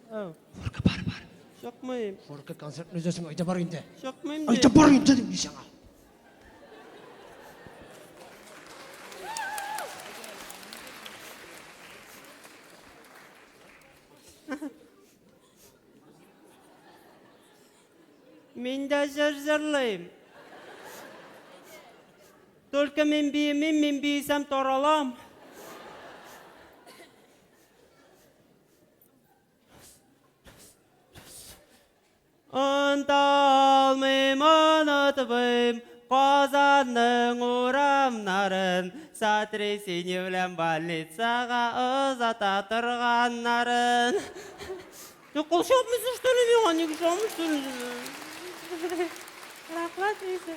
Forka бар. Шақмайым. Forka концертін өзесің, айда бар енді. Шақмайым де. Айда бар енді деймін саңа. Мен де жырлайым. Только мен бейсем торалам. Анталмым, анатыбым, Қазанның урамнарын, Сотрясением больницаға ұзата тұрғаннарын. Қол шапмысың, что ли, меға неге шапмысың, что ли? Рахмат, дейсі.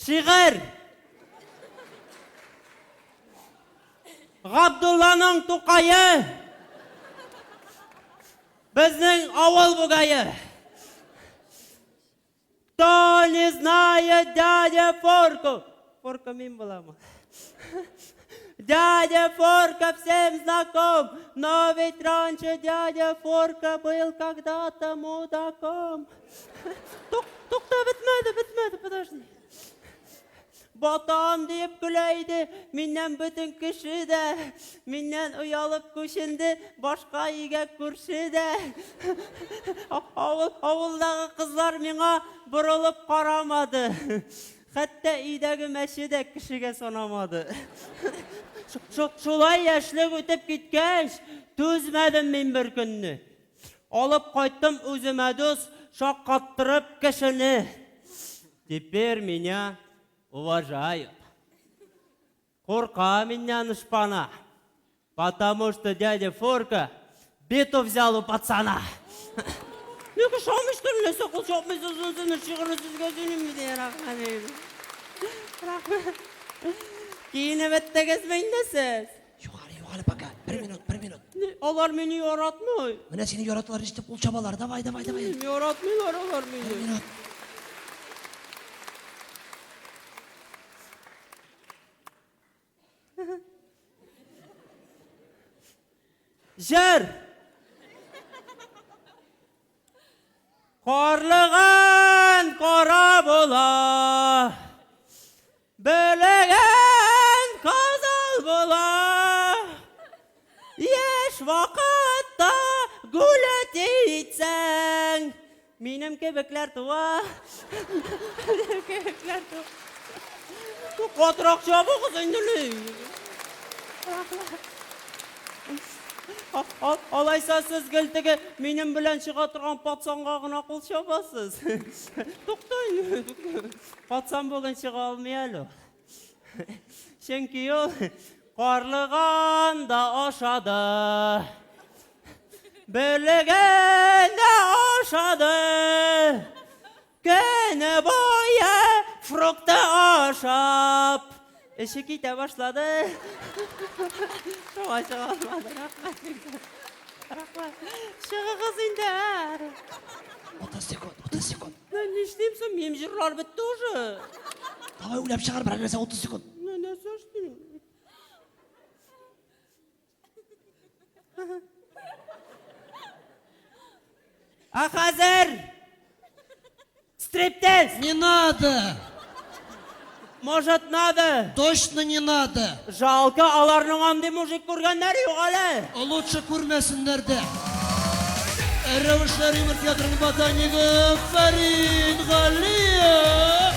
Шиғыр! Ғабдулланың тұқайы, біздің ауыл бұғайы. Кто не знает дядя Форку? Форка мен боламын. Дядя Форка всем знаком, но ведь раньше дядя Форка был когда-то мудаком. Тоқта, бітмеді, подожди. Батам deyip güleydi, minnem bütün kişi de, minnen uyalıp kuşindi, başka iyiге kurşi de. Avuldağı kızlar mina burulup karamadı. Hatta iydegi meşi de kişiге sonamadı. Şulay yaşlık ötüp gitkeş, tüzmedim min bir günni. Alıp kayttım özüme düz, şakkаттырып kişini. Теперь меня уважают. Форка меня на шпана, потому что дядя Форка биту взял у пацана. Ну, что мы что ли, сокол, что мы на шығырысыз көзінім де, рахмет. Кейіні бәттігіз мейіндесіз. Yukarı baka. Bir minut. Олар мені яратмай. Mine seni yaratılar işte kul çabalar. Davay. Яратмайлар олар Bir мені. minut. Жыр! Қарлыған қара бола, бөлеген қазал бола, еш вақытта гүл етейсің. Менің кебеклер туа. Қатырақ жабы қызындылы. Алайса сіз кілтігі менің білән шыға тұрған патсанға ғына қол шабасыз. Тоқтайын. Патсан бүгін шыға алмай әлі. Шенкі ол қарлыған да ашады. Білген де ашады. Күні бойы фрукты ашап. Іші кете башлады. Шоға шыға алмады. Рахмат. Шыға қыз енді әр. 30 sekund. Не іштеймсің? Мем жырлар бітті уже. Davay uylap çıkar bir arkadaşlar 30 sekund. Ne söyleyeyim? А қазір стриптиз. Не надо. Может, надо? Точно не надо. Жалко, аларның андай мужик көргендер yok әлі. Лучше көрмесінler de. Рәвішлер Емір театрының ботанигі Фарид Ғалиев.